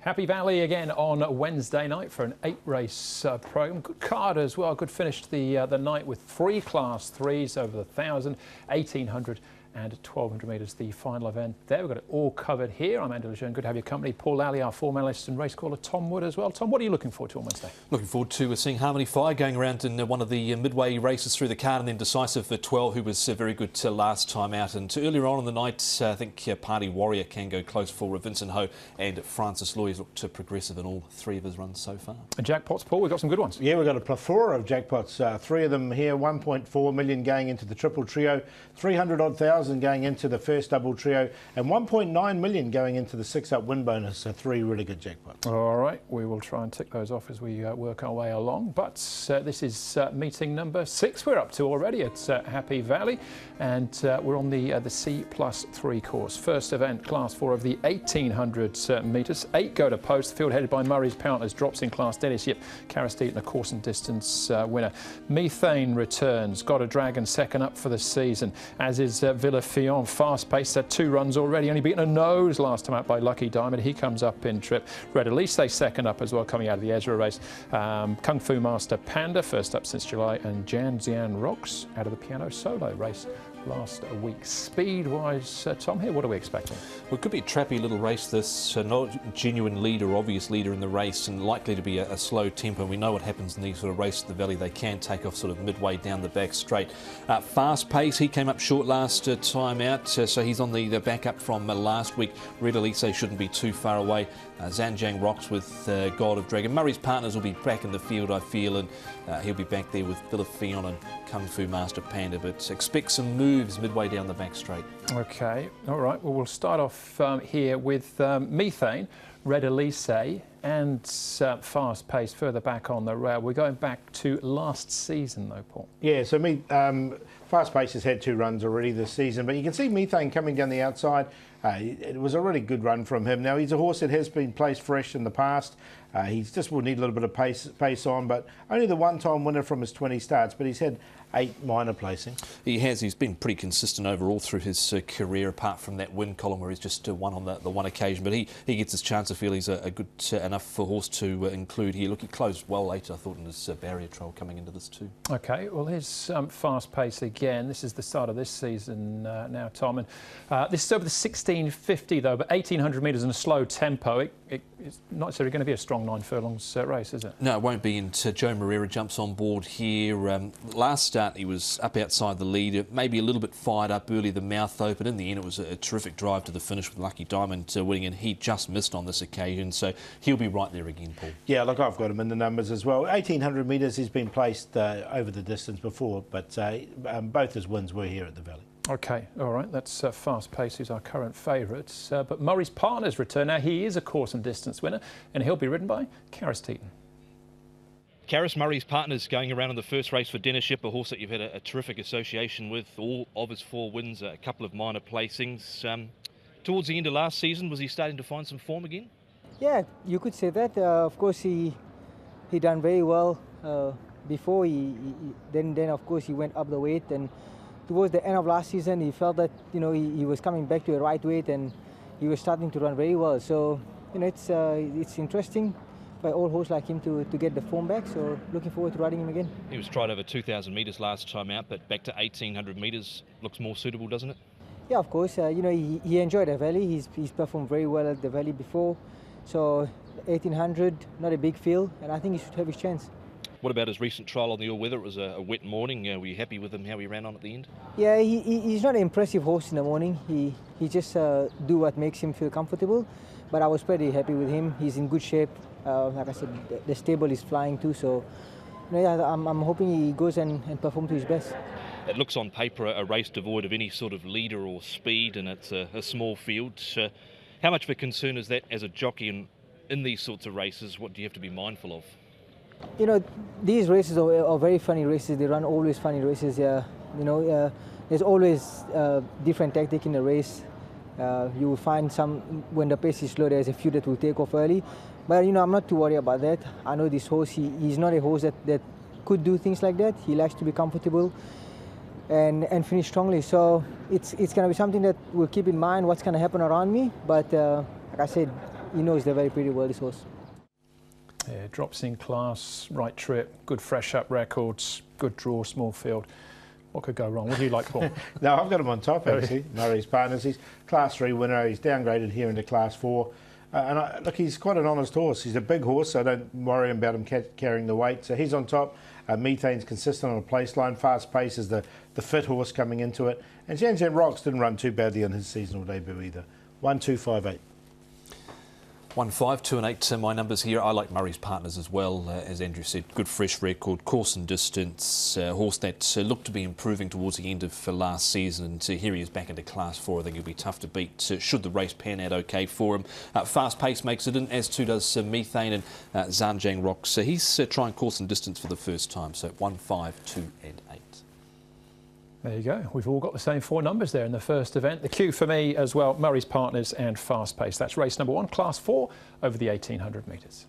Happy Valley again on Wednesday night for an 8-race program. Good card as well. Good finish the night with 3 Class 3s over the 1,000, 1,800 and 1,200 metres, the final event there. We've got it all covered here. I'm Andy Lejeune. Good to have your company. Paul Lally, our form analyst, and race caller Tom Wood as well. Tom, what are you looking forward to on Wednesday? Looking forward to seeing Harmony Fire going around in one of the midway races through the card, and then decisive for 12, who was very good last time out. And earlier on in the night, I think Party Warrior can go close for Vincent Ho, and Francis Lawyers looked progressive in all 3 of his runs so far. And jackpots, Paul, we've got some good ones. Yeah, we've got a plethora of jackpots. 3 of them here, 1.4 million going into the triple trio, 300-odd thousand going into the first double trio, and 1.9 million going into the 6-up win bonus. So 3 really good jackpots. All right, we will try and tick those off as we work our way along. But this is meeting number 6 we're up to already at Happy Valley, and we're on the C+3 course. First event, Class 4 of the 1,800 metres. 8 go to post. The field headed by Murray's Partners drops in class. Dennis Yip, Carristeton, a course and distance winner. Methane returns. Got a Dragon second up for the season, as is Villafion. Fast pace, had 2 runs already, only beaten a nose last time out by Lucky Diamond. He comes up in trip. Red Elise second up as well, coming out of the Ezra race. Kung Fu Master Panda first up since July, and Jan Xian Rocks out of the Piano Solo race last week. Speed-wise, Tom, here, what are we expecting? Well, it could be a trappy little race, this. Not a genuine leader, obvious leader in the race, and likely to be a slow tempo. We know what happens in these sort of races at the Valley. They can take off sort of midway down the back straight. Fast pace, he came up short last time out, so he's on the backup from last week. Red Elise shouldn't be too far away. Zanjiang Rocks with God of Dragon. Murray's Partners will be back in the field, I feel, and he'll be back there with Villafion and Kung Fu Master Panda, but expect some moves midway down the back straight. Okay, all right. Well, we'll start off here with Methane, Red Elise, and Fast Pace further back on the rail. We're going back to last season, though, Paul. Yeah, so Fast Pace has had 2 runs already this season, but you can see Methane coming down the outside. It was a really good run from him. Now, he's a horse that has been placed fresh in the past. He just will need a little bit of pace on, but only the one-time winner from his 20 starts, but he's had 8 minor placings. He has. He's been pretty consistent overall through his career, apart from that win column where he's just won on the one occasion. But he gets his chance. I feel he's a good enough horse to include here. Look, he closed well later, I thought, in his barrier trial coming into this too. Okay, well, here's Fast Pace again. This is the start of this season now, Tom. And this is over the 1,650, though, but 1,800 metres in a slow tempo. It's not necessarily going to be a strong 9 furlongs race, is it? No, it won't be. And Joe Moreira jumps on board here. Last start, he was up outside the lead, maybe a little bit fired up early, the mouth open. In the end, it was a terrific drive to the finish with Lucky Diamond winning, and he just missed on this occasion, so he'll be right there again, Paul. Yeah, look, I've got him in the numbers as well. 1,800 metres, he's been placed over the distance before, but both his wins were here at the Valley. Okay, all right, that's Fast Pace, who's our current favourite. But Murray's Partners return. Now, he is a course and distance winner, and he'll be ridden by Carristeton. Karis, Murray's Partners going around in the first race for Dennis Yip, a horse that you've had a terrific association with. All of his 4 wins, a couple of minor placings. Towards the end of last season, was he starting to find some form again? Yeah, you could say that. Of course, he done very well before. Then of course he went up the weight, and towards the end of last season, he felt that he was coming back to the right weight, and he was starting to run very well. So it's interesting by old horse like him to get the form back, so looking forward to riding him again. He was tried over 2,000 metres last time out, but back to 1,800 metres looks more suitable, doesn't it? Yeah, of course. He enjoyed the Valley. He's performed very well at the Valley before, so 1,800, not a big field, and I think he should have his chance. What about his recent trial on the all-weather? It was a wet morning. Were you happy with him, how he ran on at the end? Yeah, he's not an impressive horse in the morning. He just do what makes him feel comfortable, but I was pretty happy with him. He's in good shape. Like I said, the stable is flying too, so I'm hoping he goes and performs to his best. It looks on paper a race devoid of any sort of leader or speed, and it's a small field. How much of a concern is that as a jockey in these sorts of races? What do you have to be mindful of? These races are very funny races. They run always funny races. There's always different tactic in the race. You will find some, when the pace is slow, there's a few that will take off early. But I'm not too worried about that. I know this horse, he's not a horse that could do things like that. He likes to be comfortable and finish strongly. So it's going to be something that we'll keep in mind, what's going to happen around me. But like I said, he knows they're very pretty well, this horse. Yeah, drops in class, right trip, good fresh up records, good draw, small field. What could go wrong? What do you like, Paul? No, I've got him on top, actually. Murray's Partners. He's Class 3 winner. He's downgraded here into Class 4. Look, he's quite an honest horse. He's a big horse, so I don't worry about him carrying the weight. So he's on top. Methane's consistent on a place line. Fast Pace is the fit horse coming into it. And Zhan Rocks didn't run too badly on his seasonal debut either. 1, 2, 5, 8. 1, 5, 2 and 8 my numbers here. I like Murray's Partners as well, as Andrew said. Good fresh record, course and distance, horse that looked to be improving towards the end of last season. And here he is back into Class 4. I think he'll be tough to beat should the race pan out okay for him. Fast Pace makes it in, as too does Methane and Zhan Rocks. So he's trying course and distance for the first time. So 1, 5, 2 and 8. There you go. We've all got the same 4 numbers there in the first event. The cue for me as well, Murray's Partners and Fast Pace. That's race number 1, Class 4, over the 1800 metres.